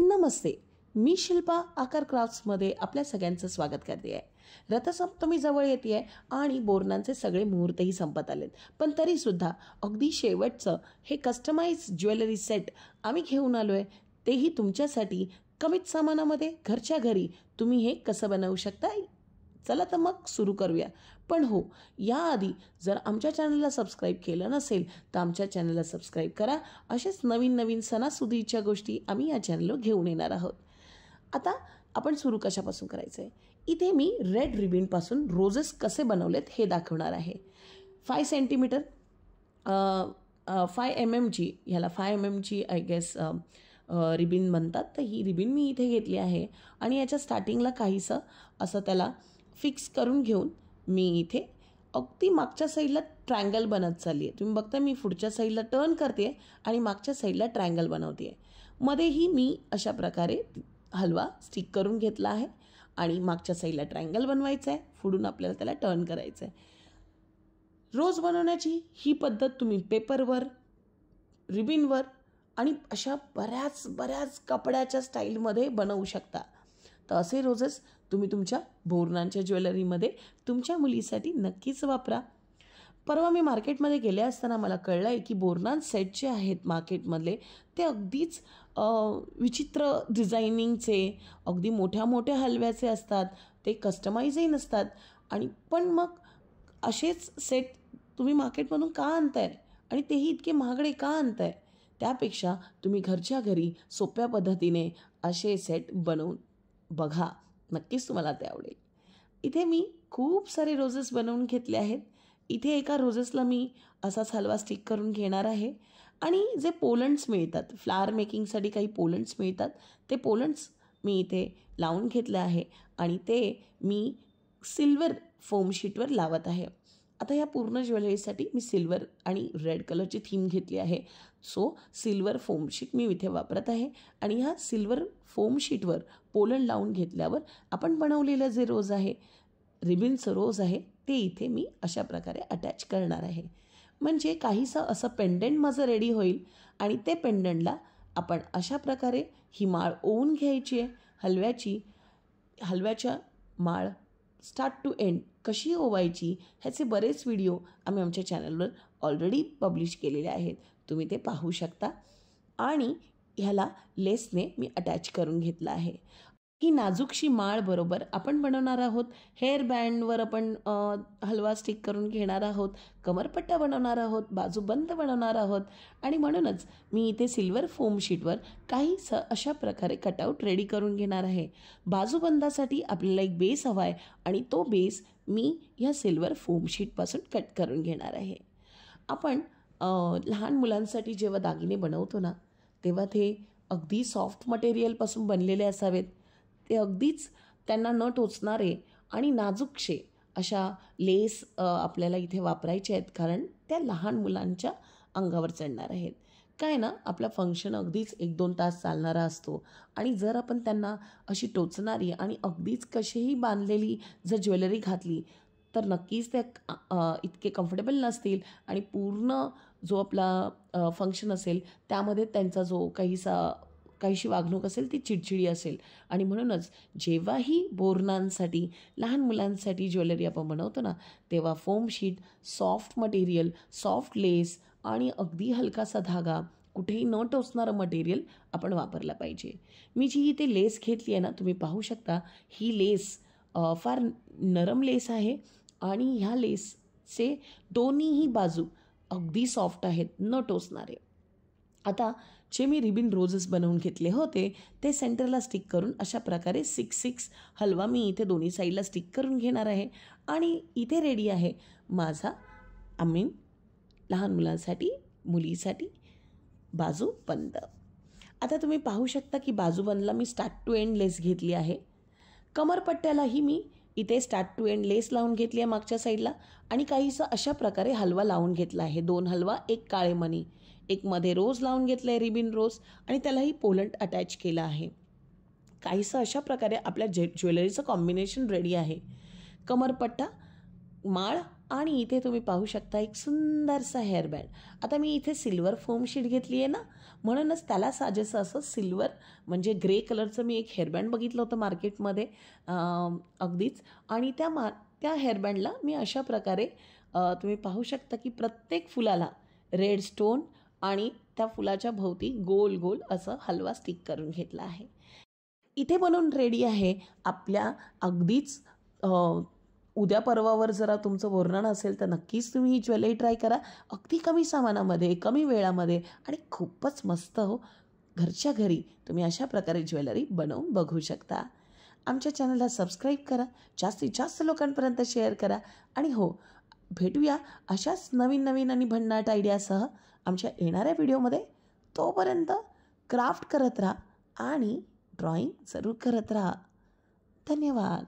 नमस्ते, मी शिल्पा आकार क्राफ्ट्समध्ये आपल्या सगळ्यांचं स्वागत करते आहे. रथसप्तमी जवळ येते आहे आणि बोरनांचे सगळे मुहूर्तही संपत आलेत, पण तरीसुद्धा अगदी शेवटचं हे कस्टमाइज ज्वेलरी सेट आम्ही घेऊन आलो आहे. तेही तुमच्यासाठी कमीत सामानामध्ये घरच्या घरी तुम्ही हे कसं बनवू शकता. चला तर मग सुरू करूया. पण हो, याआधी जर आमच्या चॅनलला सबस्क्राईब केलं नसेल तर आमच्या चॅनलला सबस्क्राईब करा. असेच नवीन नवीन सणासुदीच्या गोष्टी आम्ही या चॅनलवर घेऊन येणार आहोत. आता आपण सुरू कशापासून करायचं आहे. इथे मी रेड रिबिनपासून रोजेस कसे बनवलेत हे दाखवणार आहे. 5 सेंटीमीटर 5 mm ह्याला 5 mm आय गेस रिबिन म्हणतात. तर ही रिबिन मी इथे घेतली आहे आणि याच्या स्टार्टिंगला काहीसं असं त्याला फिक्स करून घेऊन मी इथे अगदी मागच्या साईडला ट्रायंगल बनत चालली आहे. तुम्ही बघता मी पुढच्या साईडला टर्न करते आणि मागच्या साईडला ट्रायंगल बनवते आहे. मध्येही मी अशा प्रकारे हलवा स्टिक करून घेतला आहे आणि मागच्या साईडला ट्रायंगल बनवायचं आहे. पुढून आपल्याला त्याला टर्न करायचं आहे. रोज बनवण्याची ही पद्धत तुम्ही पेपरवर, रिबिनवर आणि अशा बऱ्याच कपड्याच्या स्टाईलमध्ये बनवू शकता. तर असे रोजेस तुम्ही तुमच्या बोरनांच्या ज्वेलरीमध्ये तुमच्या मुलीसाठी नक्कीच वापरा. परवा मी मार्केटमध्ये गेले असताना मला कळलं आहे की बोरनान सेट जे आहेत मार्केटमधले ते अगदीच विचित्र डिझायनिंगचे, अगदी मोठ्या मोठ्या हलव्याचे असतात. ते कस्टमाइजही नसतात. आणि पण मग असेच सेट तुम्ही मार्केटमधून का आणताय आणि तेही इतके महागडे का आणताय. त्यापेक्षा तुम्ही घरच्या घरी सोप्या पद्धतीने असे सेट बनवून बघा, नक्कीच तुम्हाला ते आवडेल. इथे मी खूप सारे रोजेस बनवून घेतले आहेत. इथे एका रोजेसला मी असाच हलवा स्टिक करून घेणार आहे आणि जे पोलंड्स मिळतात, फ्लावर मेकिंगसाठी काही पोलंड्स मिळतात, ते पोलंड्स मी इथे लावून घेतले आहे आणि ते मी सिल्वर फोम शीटवर लावत आहे. आता या पूर्ण ज्वेलरीसाठी मी सिल्वर आणि रेड कलरची थीम घेतली आहे. सो सिल्वर फोम शीट मी इथे वापरत आहे आणि ह्या सिल्वर फोम शीटवर पोलंड लावून घेतल्यावर आपण बनवलेलं जे रोज आहे, रिबिनचं रोज आहे, ते इथे मी अशा प्रकारे अटॅच करणार आहे. म्हणजे काहीसं असं पेंडंट माझं रेडी होईल आणि ते पेंडंटला आपण अशा प्रकारे ही माळ ओवून घ्यायची आहे. हलव्याच्या माळ स्टार्ट टू एंड कशी ओवायची ह्याचे बरेच व्हिडिओ आम्ही आमच्या चॅनलवर ऑलरेडी पब्लिश केलेले आहेत. तुम्ही ते पाहू शकता. आणि ह्याला लेसने मी अटॅच करून घेतला आहे. ही नाजूकशी माळ बरोबर आपण बनवणार आहोत. हेअर बँडवर आपण हलवा स्टिक करून घेणार आहोत. कमरपट्टा बनवणार आहोत. बाजूबंद बनवणार आहोत. आणि म्हणूनच मी इथे सिल्वर फोम शीटवर काहीसं अशा प्रकारे कटआउट रेडी करून घेणार आहे. बाजूबंदासाठी आपल्याला एक बेस हवा आहे आणि तो बेस मी ह्या सिल्वर फोम शीटपासून कट करून घेणार आहे. आपण लहान मुलांसाठी जेव्हा दागिने बनवतो ना, तेव्हा ते अगदी सॉफ्ट मटेरियलपासून बनलेले असावेत. ते अगदीच त्यांना न टोचणारे आणि नाजूकशे अशा लेस आपल्याला इथे वापरायचे आहेत, कारण त्या लहान मुलांच्या अंगावर चढणार आहेत. काय ना, आपला फंक्शन अगदीच 1-2 तास चालणारा असतो आणि जर आपण त्यांना अशी टोचणारी आणि अगदीच कशीही बांधलेली जर ज्वेलरी घातली तर नक्कीच त्या इतके कम्फर्टेबल नसतील आणि पूर्ण जो आपला फंक्शन असेल त्यामध्ये त्यांचा जो काहीशी वागणूक असेल ती चिडचिडी असेल. आणि म्हणूनच जेव्हाही बोरनांसाठी, लहान मुलांसाठी ज्वेलरी आपण बनवतो ना, तेव्हा foam sheet, soft material, soft लेस आणि अगदी हलकासा धागा, कुठेही न टोचणारं मटेरियल आपण वापरलं पाहिजे. मी जी इथे लेस घेतली आहे ना, तुम्ही पाहू शकता ही लेस फार नरम लेस आहे आणि ह्या लेसचे दोन्हीही बाजू अगदी सॉफ्ट आहेत, न टोचणारे. आता जे मी रिबिन रोजेस बनवून घेतले होते ते सेंटरला स्टिक करून अशा प्रकारे 6 हलवा मी इथे दोन्ही साईडला स्टिक करून घेणार आहे. आणि इथे रेडी आहे माझा लहान मुलांसाठी, मुलीसाठी बाजूबंद. आता तुम्ही पाहू शकता की बाजूबंदला मी स्टार्ट टू एंड लेस घेतली आहे. कमरपट्ट्यालाही मी इथे स्टार्ट टू एंड लेस लावून घेतली आहे मागच्या साईडला आणि काहीसं अशा प्रकारे हलवा लावून घेतला आहे. 2 हलवा, 1 काळे मणी, एक मध्ये रोज लावून घेतलं आहे, रिबिन रोज, आणि त्यालाही पोलंड अटॅच केला आहे. काहीसं अशा प्रकारे आपल्या ज्वेलरीचं कॉम्बिनेशन रेडी आहे. कमरपट्टा, माळ आणि इथे तुम्ही पाहू शकता एक सुंदरसा हेअरबँड. आता मी इथे सिल्वर फोम शीट घेतली आहे ना, म्हणूनच त्याला साजेसं असं सिल्वर म्हणजे ग्रे कलरचं मी एक हेअरबँड बघितलं होतं मार्केटमध्ये अगदीच. आणि त्या हेअरबँडला मी अशा प्रकारे तुम्ही पाहू शकता की प्रत्येक फुलाला रेड स्टोन आणि त्या फुलाच्या भोवती गोल गोल असं हलवा स्टिक करून घेतला आहे. इथे बनवून रेडी आहे आपल्या अगदीच उद्या परवावर जरा तुमचं वर्णन असेल तर नक्कीच तुम्ही ही ज्वेलरी ट्राय करा. अगदी कमी सामानामध्ये, कमी वेळामध्ये आणि खूपच मस्त हो. घरच्या घरी तुम्ही अशा प्रकारे ज्वेलरी बनवून बघू शकता. आमच्या चॅनलला सबस्क्राईब करा, जास्तीत जास्त लोकांपर्यंत शेअर करा आणि हो, भेटूया अशाच नवीन नवीन आणि भन्नाट आयडियासह आमच्या येणाऱ्या व्हिडिओमध्ये. तोपर्यंत क्राफ्ट करत राहा आणि ड्रॉइंग जरूर करत राहा. धन्यवाद.